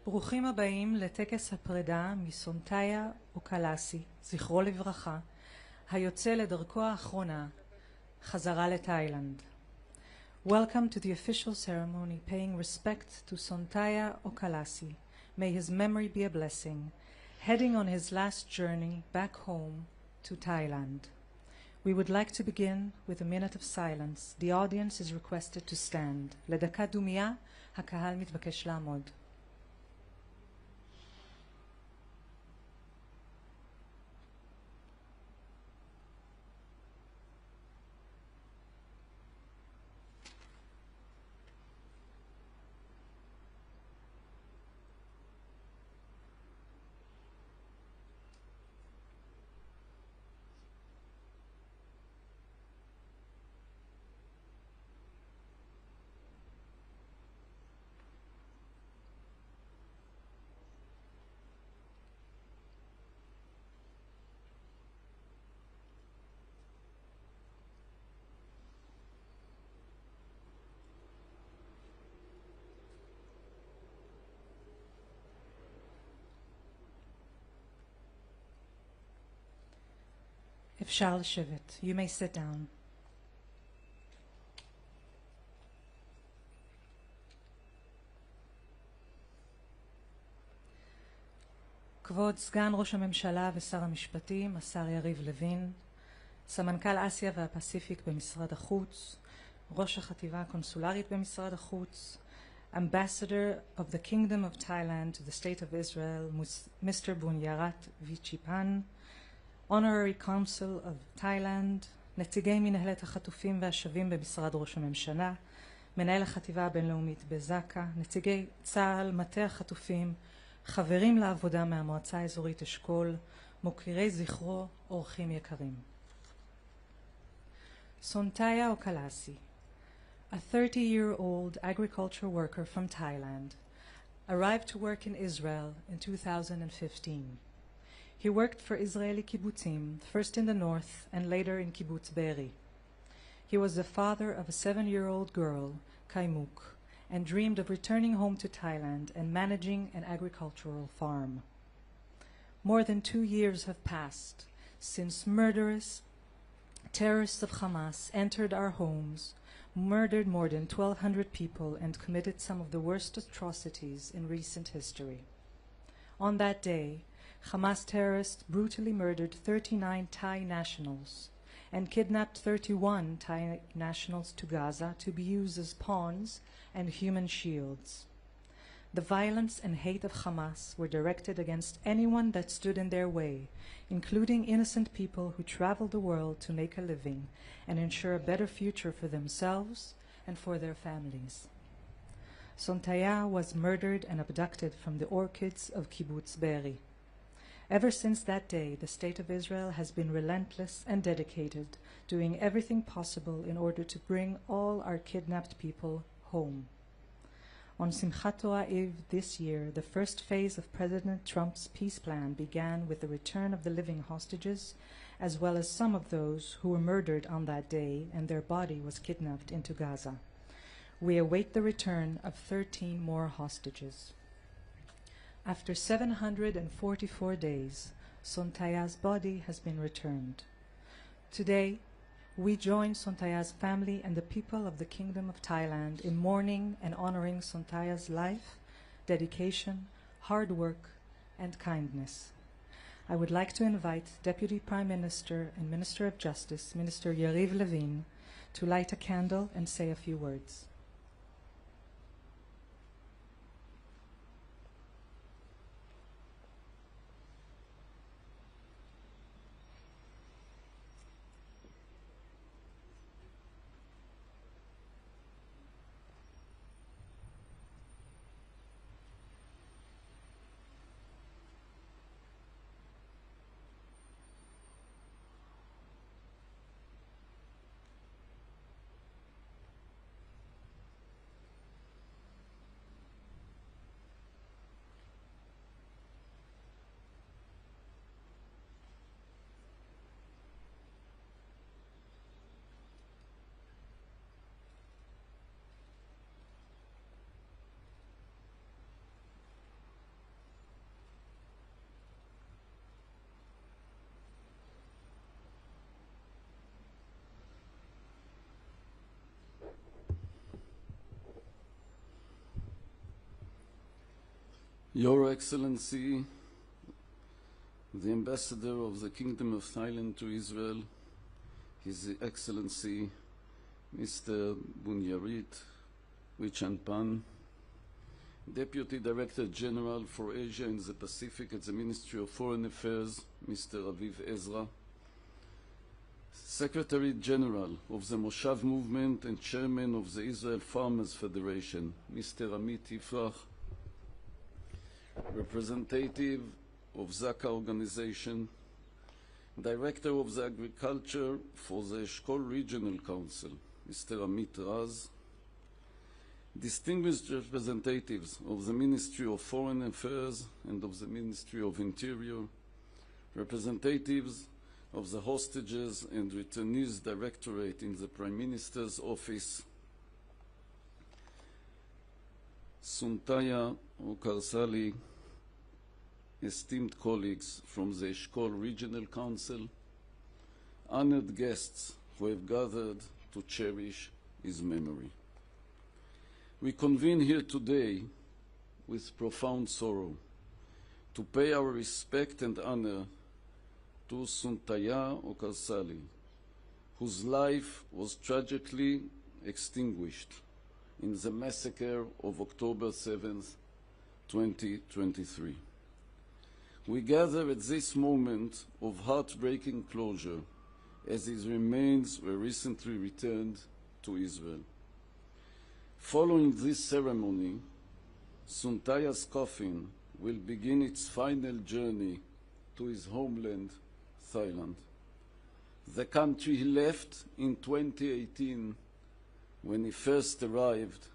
ברוכים הבאים לטקס הפרידה מסונתיה אוקלאסי, זכרו לברכה, היוצא לדרכו האחרונה, חזרה לתאילנד. Welcome to the official ceremony paying respect to Sonthaya Oakkharasri. May his memory be a blessing, heading on his last journey back home to Thailand. We would like to begin with a minute of silence. The audience is requested to stand. לדקת דומייה, הקהל מתבקש לעמוד. אפשר לשבת. You may sit down. כבוד סגן ראש הממשלה ושר המשפטים, השר יריב לוין, סמנכ"ל אסיה והפסיפיק במשרד החוץ, ראש החטיבה הקונסולרית במשרד החוץ, Ambassador of the Kingdom of Thailand to the State of Israel, Mr. Bunyarat Vichipan, Honorary Consul of Thailand, נציגי מנהלת החטופים והשבים במשרד ראש הממשלה, מנהל החטיבה הבינלאומית בזקה, נציגי צה"ל, מטה החטופים, חברים לעבודה מהמועצה האזורית אשכול, מוקירי זכרו, אורחים יקרים. Sonthaya Oakkharasri, a 30-year-old agriculture worker from Thailand, arrived to work in Israel in 2015. He worked for Israeli kibbutzim, first in the north and later in kibbutz Be'eri. He was the father of a 7-year-old girl, Kaimuk, and dreamed of returning home to Thailand and managing an agricultural farm. More than 2 years have passed since murderous terrorists of Hamas entered our homes, murdered more than 1,200 people, and committed some of the worst atrocities in recent history. On that day, Hamas terrorists brutally murdered 39 Thai nationals and kidnapped 31 Thai nationals to Gaza to be used as pawns and human shields. The violence and hate of Hamas were directed against anyone that stood in their way, including innocent people who traveled the world to make a living and ensure a better future for themselves and for their families. Sonthaya was murdered and abducted from the orchards of kibbutz Be'eri. Ever since that day, the State of Israel has been relentless and dedicated, doing everything possible in order to bring all our kidnapped people home. On Simchat Torah Eve this year, the first phase of President Trump's peace plan began with the return of the living hostages, as well as some of those who were murdered on that day and their body was kidnapped into Gaza. We await the return of 13 more hostages. After 744 days, Sonthaya's body has been returned. Today, we join Sonthaya's family and the people of the Kingdom of Thailand in mourning and honoring Sonthaya's life, dedication, hard work, and kindness. I would like to invite Deputy Prime Minister and Minister of Justice, Minister Yariv Levin, to light a candle and say a few words. Your Excellency, the Ambassador of the Kingdom of Thailand to Israel, His Excellency Mr. Bunyarit Wichanpan, Deputy Director General for Asia and the Pacific at the Ministry of Foreign Affairs, Mr. Aviv Ezra, Secretary General of the Moshav Movement and Chairman of the Israel Farmers Federation, Mr. Amit Yifrach, Representative of Zaka Organization, Director of the Agriculture for the Eshkol Regional Council, Mr. Amit Raz, distinguished representatives of the Ministry of Foreign Affairs and of the Ministry of Interior, representatives of the Hostages and Returnees Directorate in the Prime Minister's Office, Sonthaya Oakkharasri, esteemed colleagues from the Eshkol Regional Council, honored guests who have gathered to cherish his memory. We convene here today with profound sorrow to pay our respect and honor to Sonthaya Oakkharasri, whose life was tragically extinguished in the massacre of October 7th, 2023. We gather at this moment of heartbreaking closure as his remains were recently returned to Israel. Following this ceremony, Sonthaya's coffin will begin its final journey to his homeland, Thailand, the country he left in 2018 when he first arrived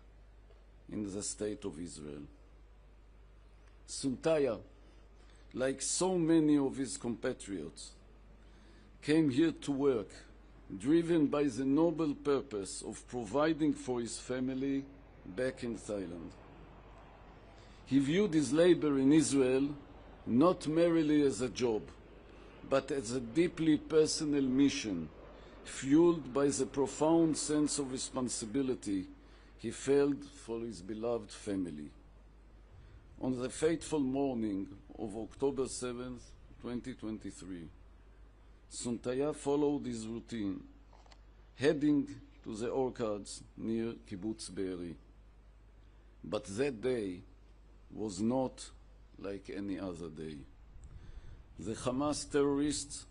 in the State of Israel. Sonthaya, like so many of his compatriots, came here to work driven by the noble purpose of providing for his family back in Thailand. He viewed his labor in Israel not merely as a job, but as a deeply personal mission, fueled by the profound sense of responsibility he felt for his beloved family. On the fateful morning of October 7th, 2023, Sonthaya followed his routine, heading to the orchards near Kibbutz Be'eri. But that day was not like any other day. The Hamas terrorists,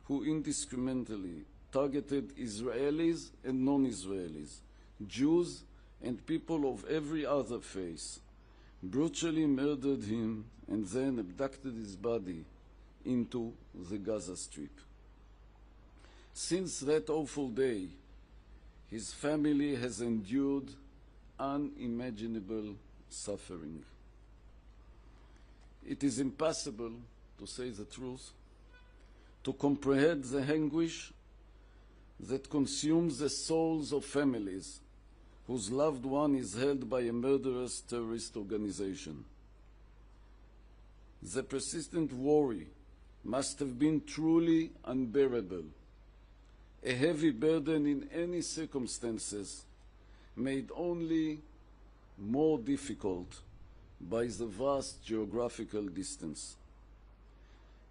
who indiscriminately targeted Israelis and non-Israelis, Jews and people of every other faith, brutally murdered him and then abducted his body into the Gaza Strip. Since that awful day, his family has endured unimaginable suffering. It is impossible, to say the truth, to comprehend the anguish that consumes the souls of families whose loved one is held by a murderous terrorist organization. The persistent worry must have been truly unbearable, a heavy burden in any circumstances, made only more difficult by the vast geographical distance.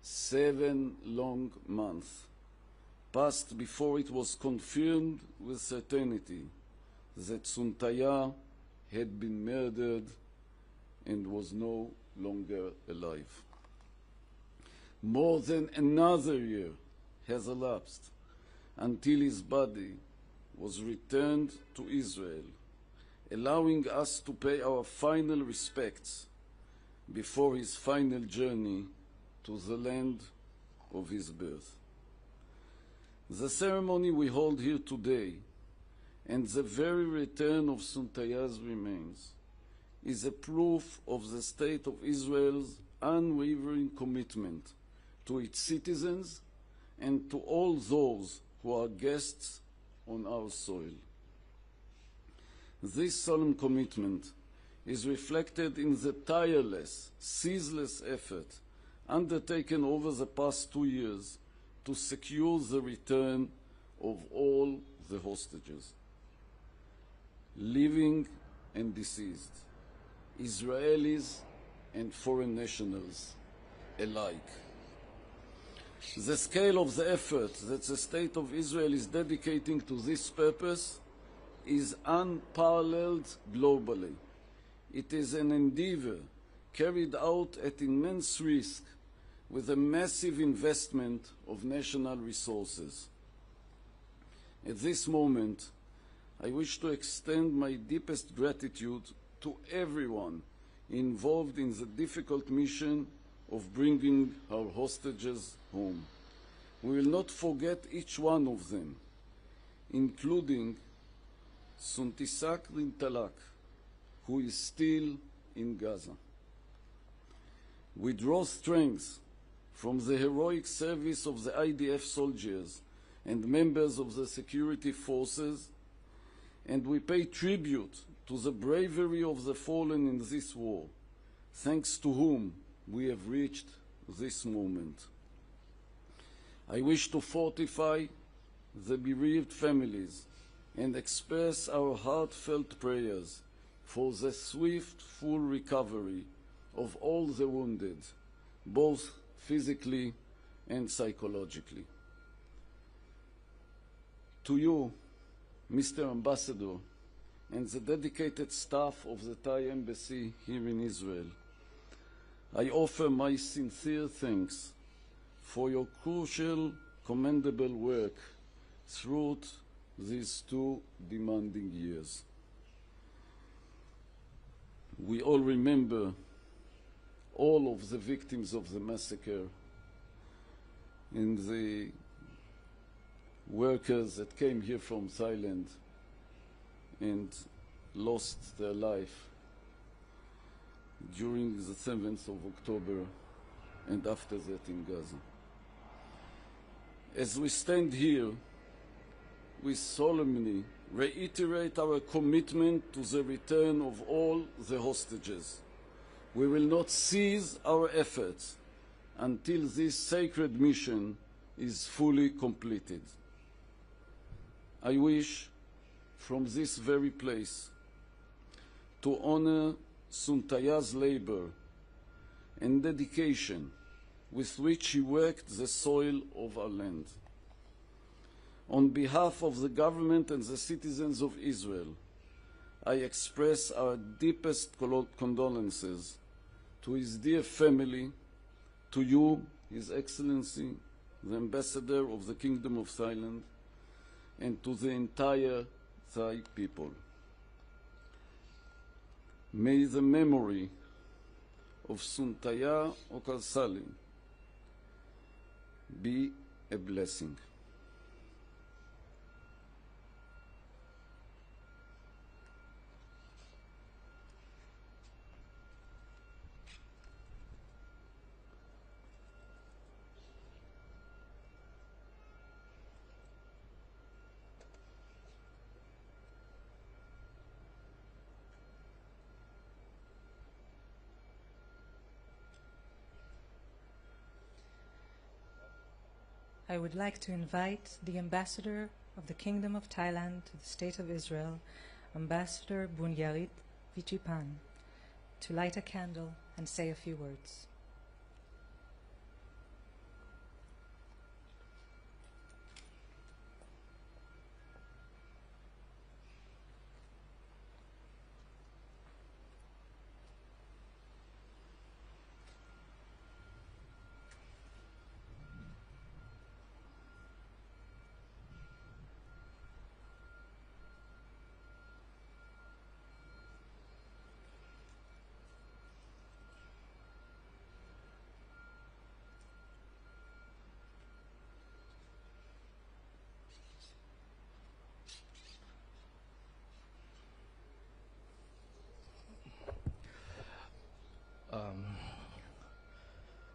7 long months passed before it was confirmed with certainty that Sonthaya had been murdered and was no longer alive. More than another year has elapsed until his body was returned to Israel, allowing us to pay our final respects before his final journey to the land of his birth. The ceremony we hold here today and the very return of Sonthaya's remains is a proof of the State of Israel's unwavering commitment to its citizens and to all those who are guests on our soil. This solemn commitment is reflected in the tireless, ceaseless effort undertaken over the past 2 years to secure the return of all the hostages, living and deceased, Israelis and foreign nationals alike. The scale of the effort that the State of Israel is dedicating to this purpose is unparalleled globally. It is an endeavor carried out at immense risk with a massive investment of national resources. At this moment, I wish to extend my deepest gratitude to everyone involved in the difficult mission of bringing our hostages home. We will not forget each one of them, including Sonthaya Oakkharasri, who is still in Gaza. We draw strength from the heroic service of the IDF soldiers and members of the security forces, and we pay tribute to the bravery of the fallen in this war, thanks to whom we have reached this moment. I wish to fortify the bereaved families and express our heartfelt prayers for the swift, full recovery of all the wounded, both physically and psychologically. To you, Mr. Ambassador, and the dedicated staff of the Thai Embassy here in Israel, I offer my sincere thanks for your crucial, commendable work throughout these 2 demanding years. We all remember all of the victims of the massacre and the workers that came here from Thailand and lost their life during the 7th of October and after that in Gaza. As we stand here, we solemnly reiterate our commitment to the return of all the hostages. We will not cease our efforts until this sacred mission is fully completed. I wish from this very place to honor Sonthaya's labor and dedication with which she worked the soil of our land. On behalf of the government and the citizens of Israel, I express our deepest condolences to his dear family, to you, His Excellency, the Ambassador of the Kingdom of Thailand, and to the entire Thai people. May the memory of Sonthaya Oakkharasri be a blessing. I would like to invite the Ambassador of the Kingdom of Thailand to the State of Israel, Ambassador Bunyarit Vichipan, to light a candle and say a few words.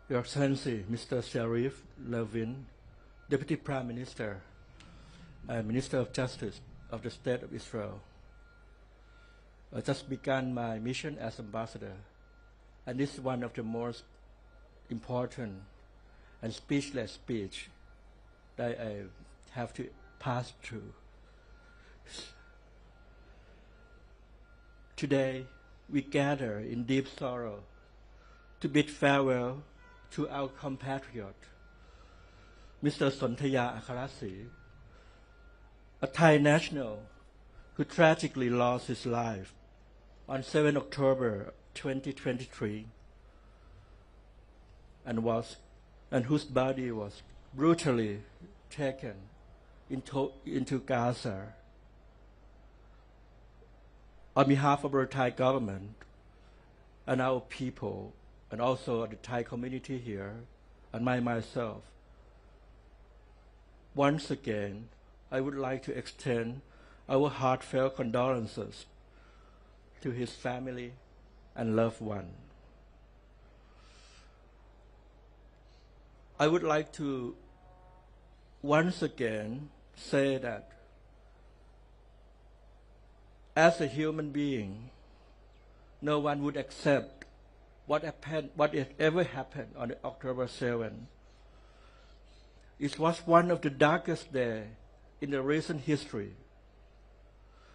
Your Excellency, Mr. Sharif Levin, Deputy Prime Minister and Minister of Justice of the State of Israel. I just began my mission as ambassador, and this is one of the most important and speechless speech that I have to pass through. Today, we gather in deep sorrow to bid farewell to our compatriot, Mr. Sonthaya Oakkharasri, a Thai national who tragically lost his life on 7 October 2023 and whose body was brutally taken into Gaza. On behalf of our Thai government and our people, and also the Thai community here, and myself, once again, I would like to extend our heartfelt condolences to his family and loved one. I would like to once again say that as a human being, no one would accept whatever happened on October 7. It was one of the darkest days in the recent history.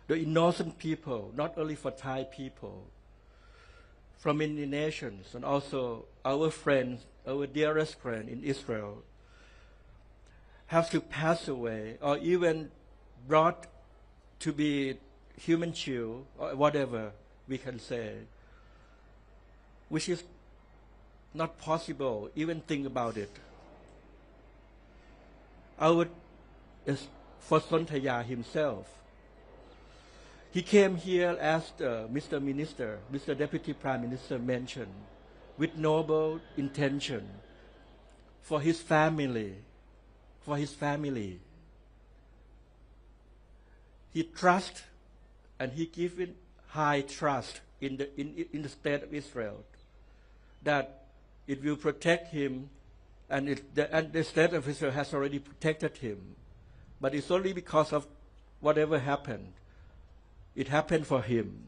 The innocent people, not only for Thai people, from many nations, and also our friends, our dearest friend in Israel, have to pass away, or even brought to be human shield, or whatever we can say, which is not possible, even think about it. For Sonthaya himself, he came here as Mr. Minister, Mr. Deputy Prime Minister mentioned, with noble intention for his family, He trusts and he given high trust in the state of Israel that it will protect him, and the state of Israel has already protected him. But it's only because of whatever happened. It happened for him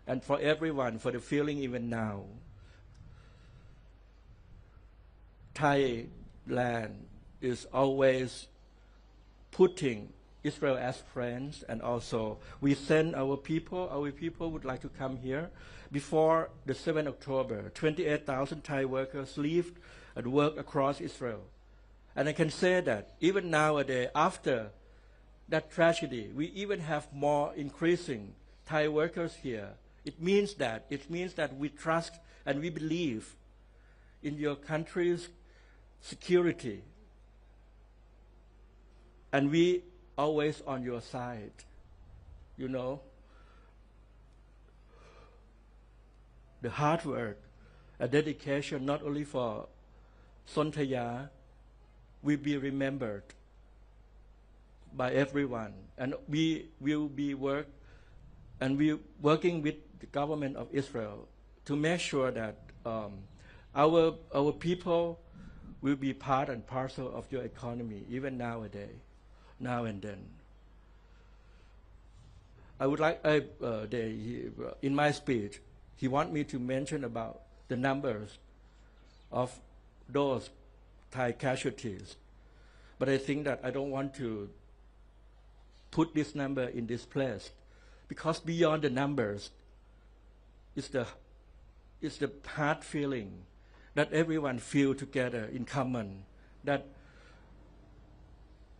and for everyone, for the feeling even now. Thailand is always putting Israel as friends, and also we send our people would like to come here. Before the 7th October, 28,000 Thai workers lived and worked across Israel. And I can say that even nowadays, after that tragedy, we even have more increasing Thai workers here. It means that we trust and we believe in your country's security. And we always on your side, you know. The hard work and dedication, not only for Sonthaya, will be remembered by everyone. And we will be working with the government of Israel to make sure that our people will be part and parcel of your economy, even nowadays, now and then. I would like, in my speech, he wants me to mention about the numbers of those Thai casualties. But I think that I don't want to put this number in this place, because beyond the numbers is the hard feeling that everyone feel together in common, that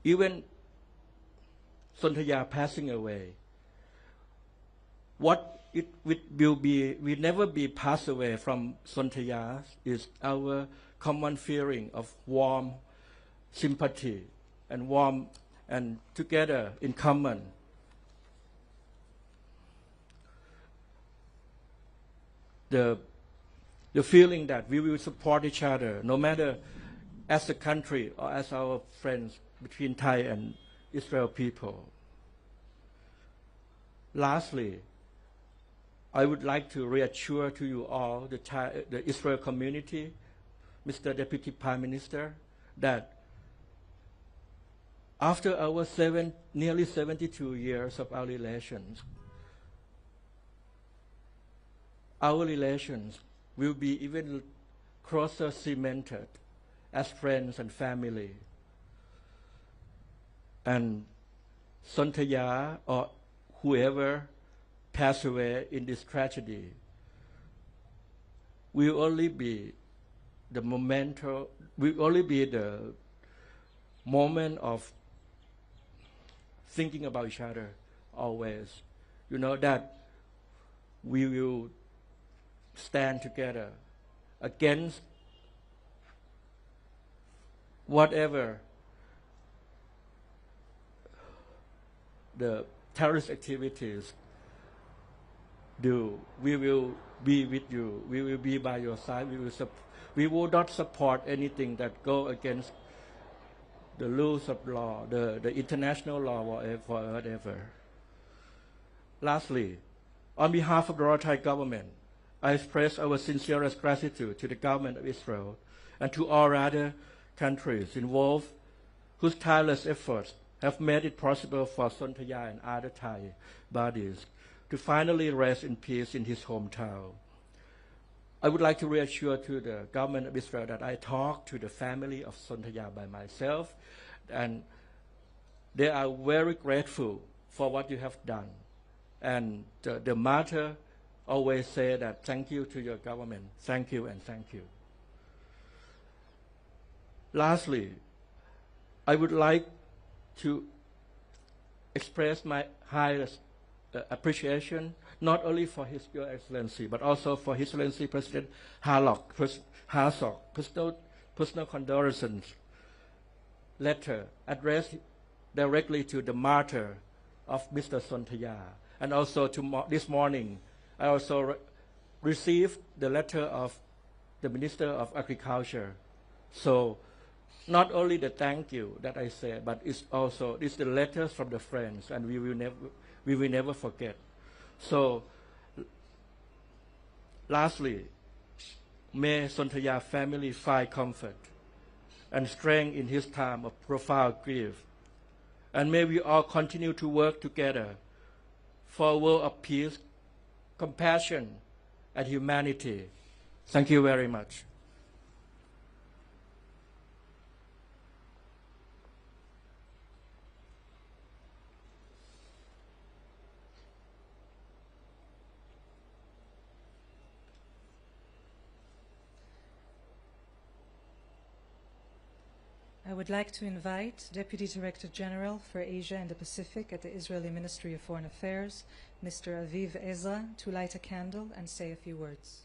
even Sonthaya passing away, what it will never be passed away from Sonthaya is our common feeling of warm sympathy and together in common. The feeling that we will support each other, no matter as a country or as our friends between Thai and Israel people. Lastly, I would like to reassure to you all, the Israel community, Mr. Deputy Prime Minister, that after our nearly 72 years of our relations will be even closer cemented as friends and family. And Sonthaya or whoever passed away in this tragedy will only be the momento, will only be the moment of thinking about each other always. You know, that we will stand together against whatever the terrorist activities do. We will be with you. We will be by your side. We will not support anything that go against the rules of law, the international law, whatever. Lastly, on behalf of the Royal Thai government, I express our sincerest gratitude to the government of Israel and to all other countries involved whose tireless efforts have made it possible for Sonthaya and other Thai bodies to finally rest in peace in his hometown. I would like to reassure to the government of Israel that I talked to the family of Sonthaya by myself, and they are very grateful for what you have done. And the mother always say that thank you to your government, thank you and thank you. Lastly, I would like to express my highest appreciation not only for Your Excellency, but also for His Excellency President Herzog, personal condolences letter addressed directly to the martyr of Mr. Sonthaya. And also this morning, I also received the letter of the Minister of Agriculture. So not only the thank you that I said, but it's the letters from the friends, and we will never forget. So lastly, may Sonthaya family find comfort and strength in his time of profound grief. And may we all continue to work together for a world of peace, compassion, and humanity. Thank you very much. I would like to invite Deputy Director General for Asia and the Pacific at the Israeli Ministry of Foreign Affairs, Mr. Aviv Ezra, to light a candle and say a few words.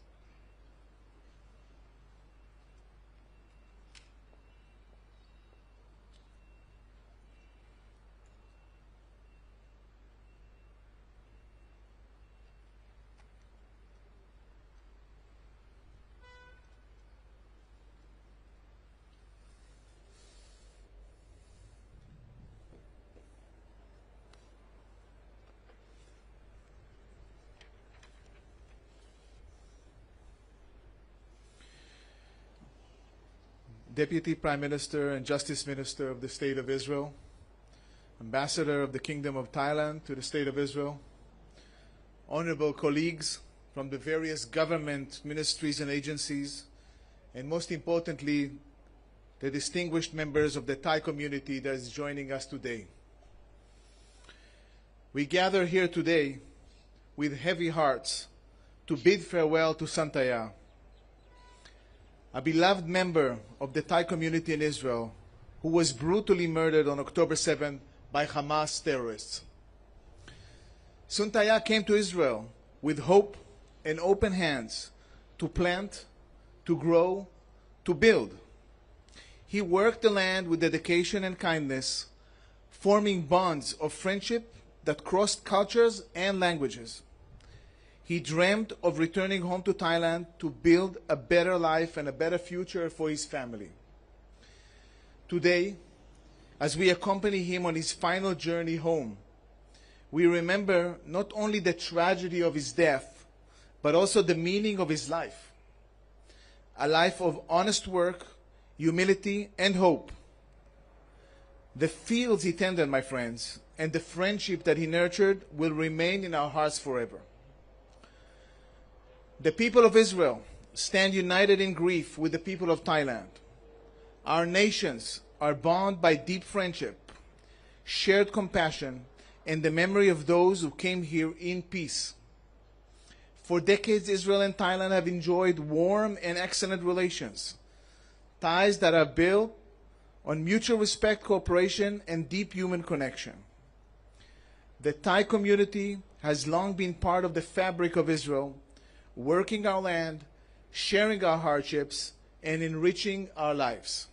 Deputy Prime Minister and Justice Minister of the State of Israel, Ambassador of the Kingdom of Thailand to the State of Israel, honorable colleagues from the various government ministries and agencies, and most importantly, the distinguished members of the Thai community that is joining us today. We gather here today with heavy hearts to bid farewell to Sonthaya, a beloved member of the Thai community in Israel who was brutally murdered on October 7 by Hamas terrorists. Sonthaya came to Israel with hope and open hands to plant, to grow, to build. He worked the land with dedication and kindness, forming bonds of friendship that crossed cultures and languages. He dreamed of returning home to Thailand to build a better life and a better future for his family. Today, as we accompany him on his final journey home, we remember not only the tragedy of his death, but also the meaning of his life. A life of honest work, humility, and hope. The fields he tended, my friends, and the friendship that he nurtured will remain in our hearts forever. The people of Israel stand united in grief with the people of Thailand. Our nations are bound by deep friendship, shared compassion, and the memory of those who came here in peace. For decades, Israel and Thailand have enjoyed warm and excellent relations, ties that are built on mutual respect, cooperation, and deep human connection. The Thai community has long been part of the fabric of Israel, working our land, sharing our hardships, and enriching our lives.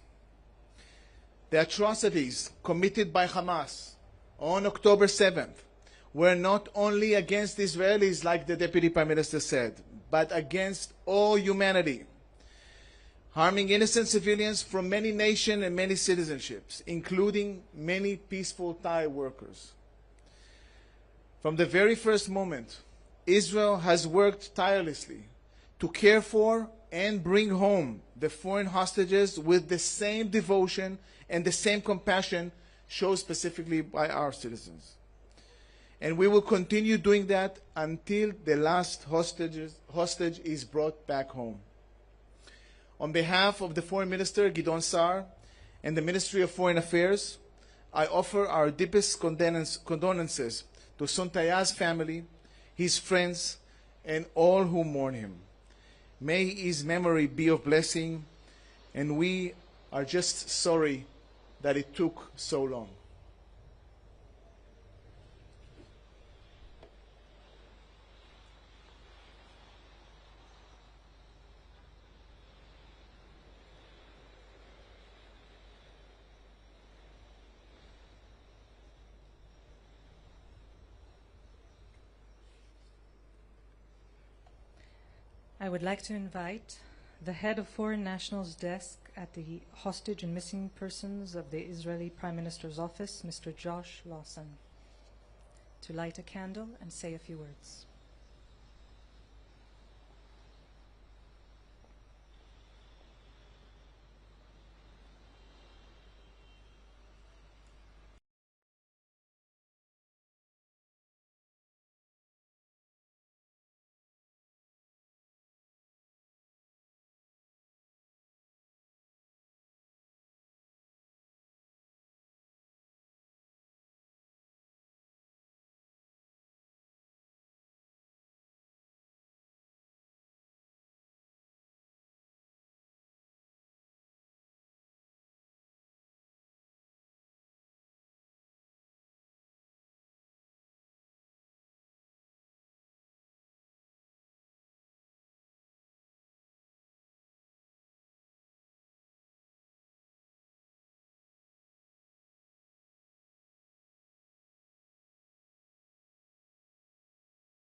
The atrocities committed by Hamas on October 7th were not only against Israelis, like the Deputy Prime Minister said, but against all humanity, harming innocent civilians from many nations and many citizenships, including many peaceful Thai workers. From the very first moment, Israel has worked tirelessly to care for and bring home the foreign hostages with the same devotion and the same compassion shown specifically by our citizens. And we will continue doing that until the last hostage is brought back home. On behalf of the Foreign Minister, Gideon Sa'ar, and the Ministry of Foreign Affairs, I offer our deepest condolences to Sonthaya's family, his friends, and all who mourn him. May his memory be of blessing, and we are just sorry that it took so long. I would like to invite the head of Foreign Nationals Desk at the Hostage and Missing Persons of the Israeli Prime Minister's Office, Mr. Josh Lawson, to light a candle and say a few words.